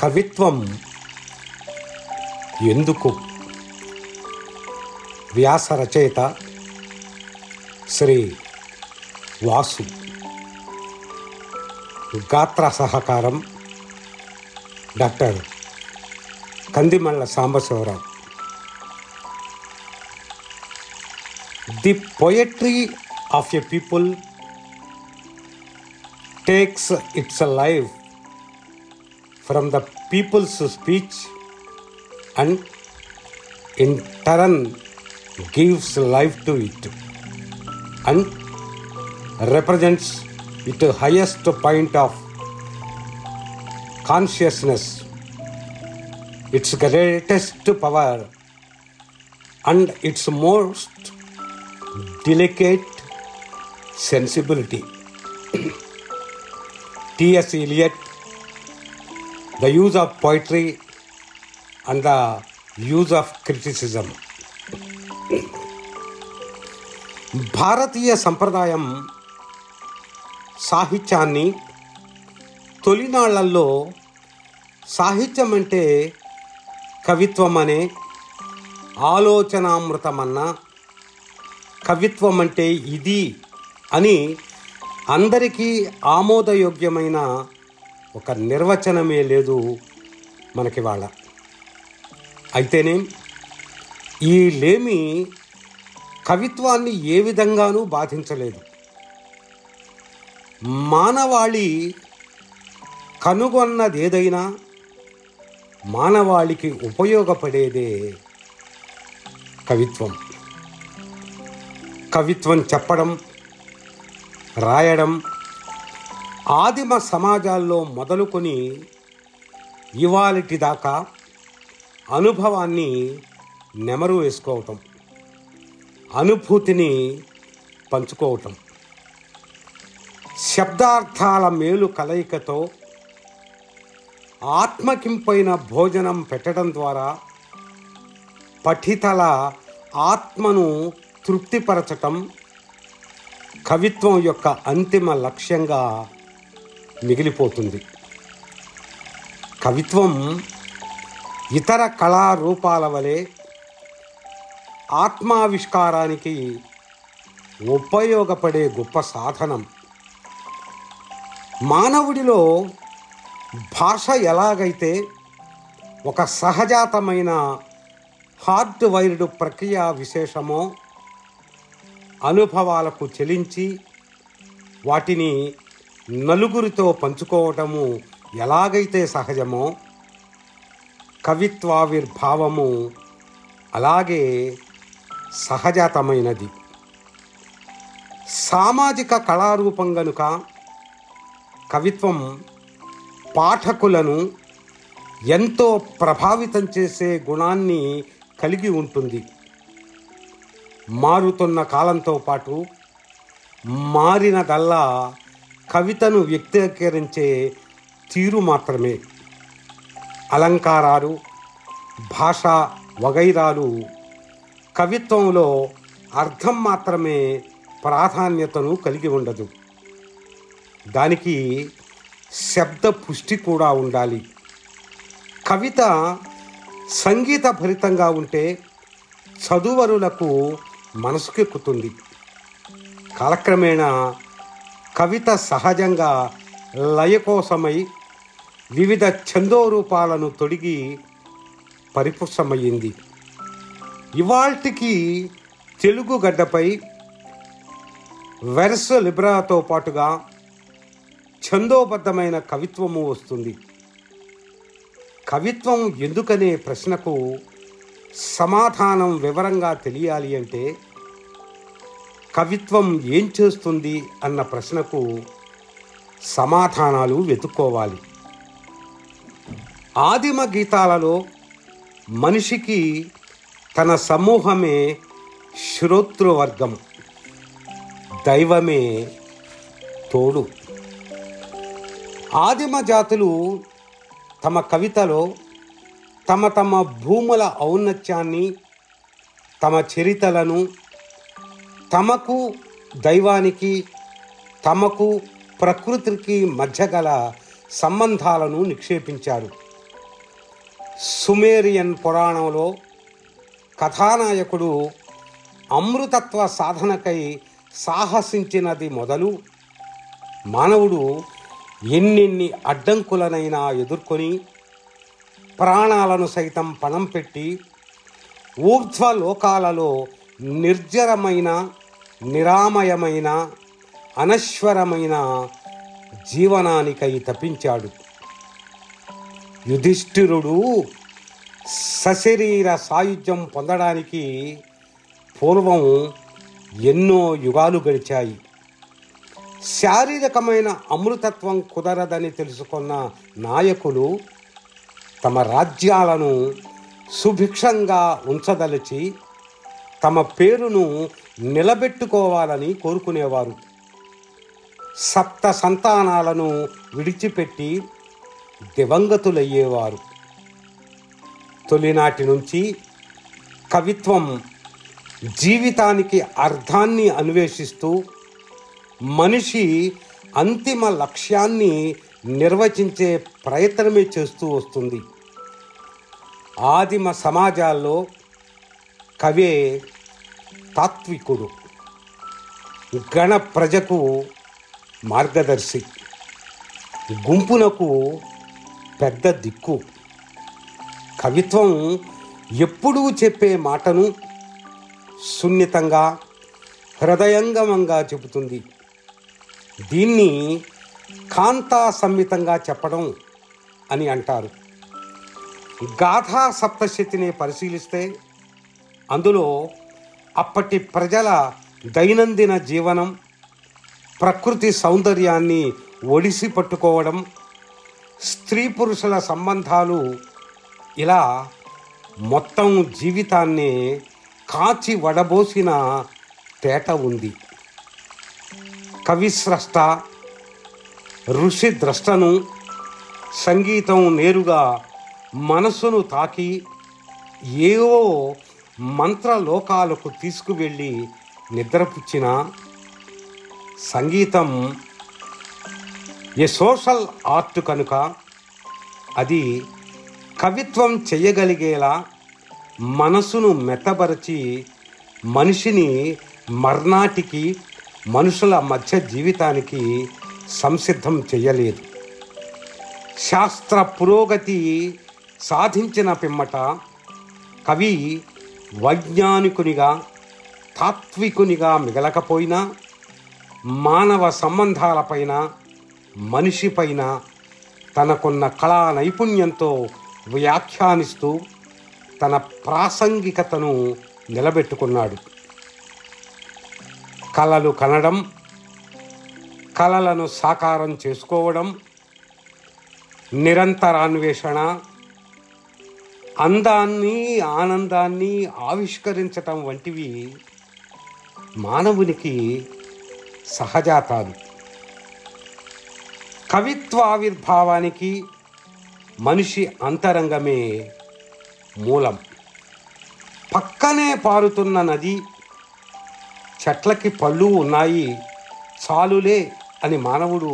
కవిత్వం ఎందుకు? వ్యాస రచయిత శ్రీ వాసు. గాత్ర సహకారం doctor Kandimalla Sambasivarao. The poetry of a people takes its life from the people's speech and in turn gives life to it and represents its highest point of consciousness, its greatest power and its most delicate sensibility. T.S. Eliot, The Use of Poetry and the Use of Criticism. భారతీయ సంప్రదాయం సాహిత్యాన్ని తొలినాళ్లలో సాహిత్యం అంటే కవిత్వం అనే, ఆలోచనామృతమన్న, కవిత్వం అంటే ఇది అని అందరికీ ఆమోదయోగ్యమైన ఒక నిర్వచనమే లేదు మనకి వాళ్ళ. అయితేనే ఈ లేమి కవిత్వాన్ని ఏ విధంగానూ బాధించలేదు. మానవాళి కనుగొన్నదేదైనా మానవాళికి ఉపయోగపడేదే కవిత్వం. కవిత్వం చెప్పడం, రాయడం ఆదిమ సమాజాల్లో మొదలుకొని ఇవాళటి దాకా అనుభవాన్ని నెమరు వేసుకోవటం, అనుభూతిని పంచుకోవటం, శబ్దార్థాల మేలు కలయికతో ఆత్మకింపైన భోజనం పెట్టడం ద్వారా పఠితల ఆత్మను తృప్తిపరచటం కవిత్వం యొక్క అంతిమ లక్ష్యంగా మిగిలిపోతుంది. కవిత్వం ఇతర కళారూపాల వలె ఆత్మావిష్కారానికి ఉపయోగపడే గొప్ప సాధనం. మానవుడిలో భాష ఎలాగైతే ఒక సహజాతమైన హార్డ్వైర్డ్ ప్రక్రియ విశేషమో, అనుభవాలకు చెలించి వాటిని నలుగురితో పంచుకోవటము ఎలాగైతే సహజమో, కవిత్వావిర్భావము అలాగే సహజాతమైనది. సామాజిక కళారూపం గనుక కవిత్వం పాఠకులను ఎంతో ప్రభావితం చేసే గుణాన్ని కలిగి ఉంటుంది. మారుతున్న కాలంతో పాటు మారినదల్లా కవితను వ్యక్తీకరించే తీరు మాత్రమే. అలంకారాలు, భాష వగైరాలు కవిత్వంలో అర్థం మాత్రమే ప్రాధాన్యతను కలిగి ఉండదు. దానికి శబ్ద పుష్టి కూడా ఉండాలి. కవిత సంగీత భరితంగా ఉంటే చదువరులకు మనసుకెక్కుతుంది. కాలక్రమేణా కవిత సహజంగా లయకోసమై వివిధ ఛందోరూపాలను తొడిగి పరిపుష్టమయ్యింది. ఇవాల్టికి తెలుగు గడ్డపై వెర్స్ లిబ్రాతో పాటుగా ఛందోబద్ధమైన కవిత్వము వస్తుంది. కవిత్వం ఎందుకనే ప్రశ్నకు సమాధానం వివరంగా తెలియాలి అంటే కవిత్వం ఏం చేస్తుంది అన్న ప్రశ్నకు సమాధానాలు వెతుక్కోవాలి. ఆదిమ గీతాలలో మనిషికి తన సమూహమే శ్రోతృవర్గం, దైవమే తోడు. ఆదిమ జాతులు తమ కవితలో తమ తమ భూముల ఔన్నత్యాన్ని, తమ చరితలను, తమకు దైవానికి, తమకు ప్రకృతికి మధ్య గల సంబంధాలను నిక్షేపించారు. సుమేరియన్ పురాణంలో కథానాయకుడు అమృతత్వ సాధనకై సాహసించినది మొదలు మానవుడు ఎన్నెన్ని అడ్డంకులనైనా ఎదుర్కొని ప్రాణాలను సైతం పణం పెట్టి ఊర్ధ్వలోకాలలో నిర్జరమైన నిరామయమైన అనశ్వరమైన జీవనానికై తపించాడు. యుధిష్ఠిరుడు సశరీర సాయుధ్యం పొందడానికి పూర్వం ఎన్నో యుగాలు గడిచాయి. శారీరకమైన అమృతత్వం కుదరదని తెలుసుకున్న నాయకులు తమ రాజ్యాలను సుభిక్షంగా ఉంచదలిచి తమ పేరును నిలబెట్టుకోవాలని కోరుకునేవారు. సప్త సంతానాలను విడిచిపెట్టి దివంగతులయ్యేవారు. తొలినాటి నుంచి కవిత్వం జీవితానికి అర్థాన్ని అన్వేషిస్తూ మనిషి అంతిమ లక్ష్యాన్ని నిర్వచించే ప్రయత్నమే చేస్తూ వస్తుంది. ఆదిమ సమాజాల్లో కవే తాత్వికుడు, గణ ప్రజకు మార్గదర్శి, గుంపునకు పెద్ద దిక్కు. కవిత్వం ఎప్పుడూ చెప్పే మాటను సున్నితంగా హృదయంగమంగా చెబుతుంది. దీన్ని కాంతా సంహితంగా చెప్పడం అని అంటారు. గాథా సప్తశతిని పరిశీలిస్తే అందులో అప్పటి ప్రజల దైనందిన జీవనం, ప్రకృతి సౌందర్యాన్ని ఒడిసి పట్టుకోవడం, స్త్రీ పురుషుల సంబంధాలు, ఇలా మొత్తం జీవితాన్ని కాచి వడబోసిన తేట ఉంది. కవిస్రష్ట, ఋషి ద్రష్టను సంగీతం నేరుగా మనసును తాకి ఏవో మంత్రలోకాలకు తీసుకువెళ్ళి నిద్రపుచ్చిన సంగీతం ఏ సోషల్ ఆర్ట్ కనుక అది కవిత్వం చెయ్యగలిగేలా మనసును మెత్తబరచి మనిషిని మర్నాటికి మనుషుల మధ్య జీవితానికి సంసిద్ధం చెయ్యలేదు. శాస్త్ర పురోగతి సాధించిన పిమ్మట కవి వైజ్ఞానికునిగా, తాత్వికునిగా మిగలకపోయినా మానవ సంబంధాలపైన, మనిషిపైన తనకున్న కళా నైపుణ్యంతో వ్యాఖ్యానిస్తూ తన ప్రాసంగికతను నిలబెట్టుకున్నాడు. కలలు కనడం, కలలను సాకారం చేసుకోవడం, నిరంతరాన్వేషణ, అందాన్ని ఆనందాన్ని ఆవిష్కరించటం వంటివి మానవునికి సహజాతాలు. కవిత్వావిర్భావానికి మనిషి అంతరంగమే మూలం. పక్కనే పారుతున్న నది, చెట్లకి పళ్ళు ఉన్నాయి చాలులే అని మానవుడు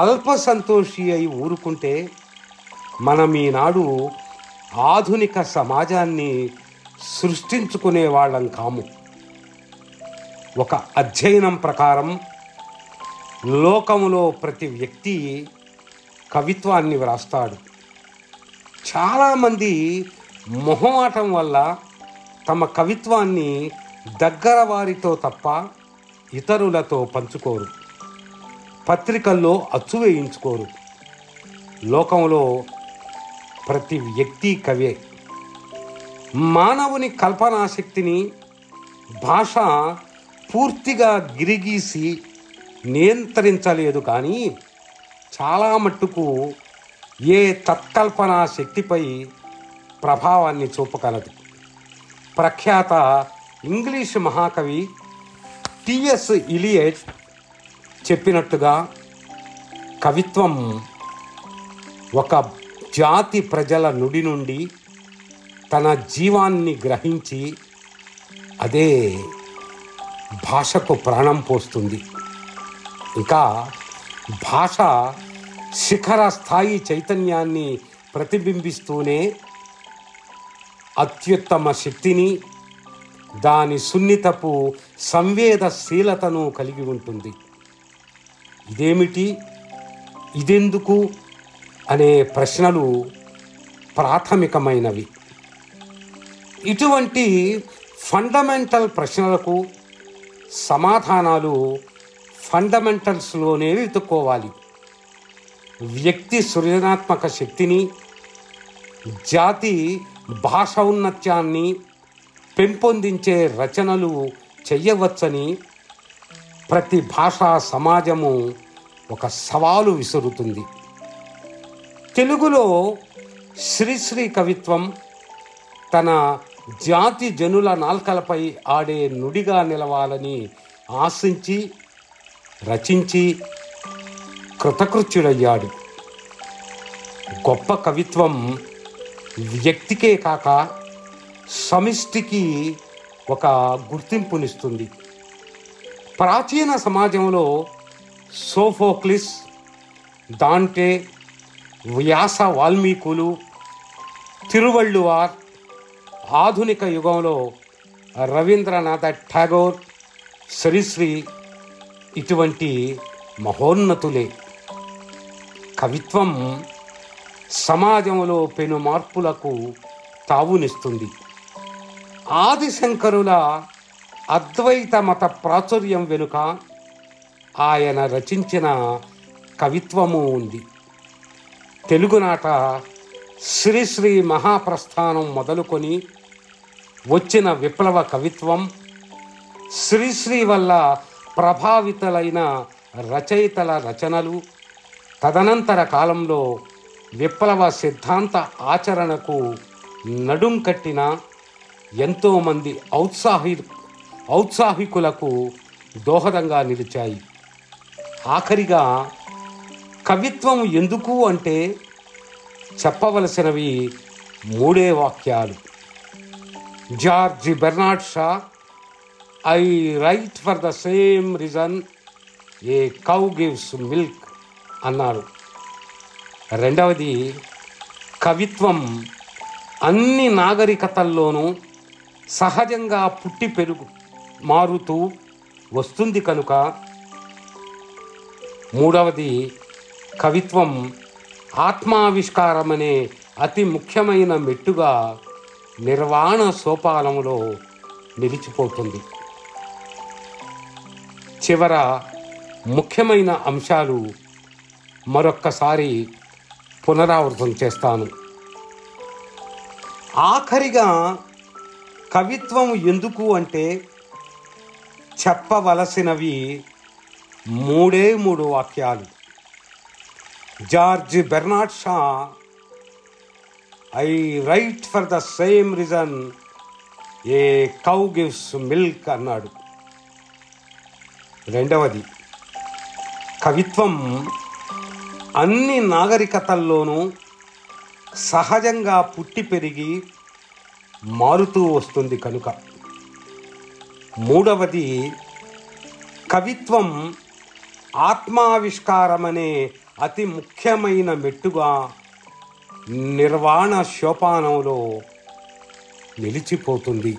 అల్ప సంతోషి అయి ఊరుకుంటే మనం ఈనాడు ఆధునిక సమాజాన్ని సృష్టించుకునే వాళ్ళం కాము. ఒక అధ్యయనం ప్రకారం లోకములో ప్రతి వ్యక్తి కవిత్వాన్ని వ్రాస్తాడు. చాలామంది మొహమాటం వల్ల తమ కవిత్వాన్ని దగ్గర వారితో తప్ప ఇతరులతో పంచుకోరు, పత్రికల్లో అచ్చు వేయించుకోరు. లోకంలో ప్రతి వ్యక్తి కవే. మానవుని కల్పనాశక్తిని భాష పూర్తిగా గిరిగీసి నియంత్రించలేదు, కానీ చాలా మట్టుకు ఏ తత్కల్పనా శక్తిపై ప్రభావాన్ని చూపగలదు. ప్రఖ్యాత ఇంగ్లీష్ మహాకవి టిఎస్ ఇలియట్ చెప్పినట్టుగా కవిత్వం ఒక జాతి ప్రజల నుడి నుండి తన జీవాన్ని గ్రహించి అదే భాషకు ప్రాణం పోస్తుంది. ఇంకా భాష శిఖర స్థాయి చైతన్యాన్ని ప్రతిబింబిస్తూనే అత్యుత్తమ శక్తిని, దాని సున్నితపు సంవేదశీలతను కలిగి ఉంటుంది. ఇదేమిటి, ఇదెందుకు అనే ప్రశ్నలు ప్రాథమికమైనవి. ఇటువంటి ఫండమెంటల్ ప్రశ్నలకు సమాధానాలు ఫండమెంటల్స్లోనే వెతుక్కోవాలి. వ్యక్తి సృజనాత్మక శక్తిని, జాతి భాషౌన్నత్యాన్ని పెంపొందించే రచనలు చెయ్యవచ్చని ప్రతి భాషా సమాజము ఒక సవాలు విసురుతుంది. తెలుగులో శ్రీశ్రీ కవిత్వం తన జాతి జనుల నాల్కలపై ఆడే నుడిగా నిలవాలని ఆశించి రచించి కృతకృత్యుడయ్యాడు. గొప్ప కవిత్వం వ్యక్తికే కాక సమిష్టికి ఒక గుర్తింపునిస్తుంది. ప్రాచీన సమాజంలో సోఫోక్లిస్, దాంటే, వ్యాస వాల్మీకులు, తిరువళ్ళువార్, ఆధునిక యుగంలో రవీంద్రనాథ ఠాగోర్, శ్రీశ్రీ ఇటువంటి మహోన్నతులే. కవిత్వం సమాజంలో పెను మార్పులకు తావునిస్తుంది. ఆదిశంకరుల అద్వైత మత ప్రాచుర్యం వెనుక ఆయన రచించిన కవిత్వము ఉంది. తెలుగునాట శ్రీశ్రీ మహాప్రస్థానం మొదలుకొని వచ్చిన విప్లవ కవిత్వం, శ్రీశ్రీ వల్ల ప్రభావితులైన రచయితల రచనలు, తదనంతర కాలంలో విప్లవ సిద్ధాంత ఆచరణకు నడుం కట్టిన ఎంతోమంది ఔత్సాహికులకు దోహదంగా నిలిచాయి. ఆఖరిగా కవిత్వం ఎందుకు అంటే చెప్పవలసినవి 3 వాక్యాలు. George Bernard Shah, I right for the same reason A cow gives milk అన్నారు. రెండవది, కవిత్వం అన్ని నాగరికతల్లోనూ సహజంగా పుట్టి మారుతూ వస్తుంది కనుక. మూడవది, కవిత్వం ఆత్మావిష్కారమనే అతి ముఖ్యమైన మెట్టుగా నిర్వాణ సోపానంలో నిలిచిపోతుంది. చివర ముఖ్యమైన అంశాలు మరొక్కసారి పునరావృతం చేస్తాను. ఆఖరిగా కవిత్వం ఎందుకు అంటే చెప్పవలసినవి 3 వాక్యాలు. George Bernard Shah, I right for the same reason A cow gives milk అన్నాడు. రెండవది, కవిత్వం అన్ని నాగరికతల్లోనూ సహజంగా పుట్టి పెరిగి మారుతూ వస్తుంది కనుక. మూడవది, కవిత్వం ఆత్మావిష్కారమనే అతి ముఖ్యమైన మెట్టుగా నిర్వాణ సోపానంలో నిలిచిపోతుంది.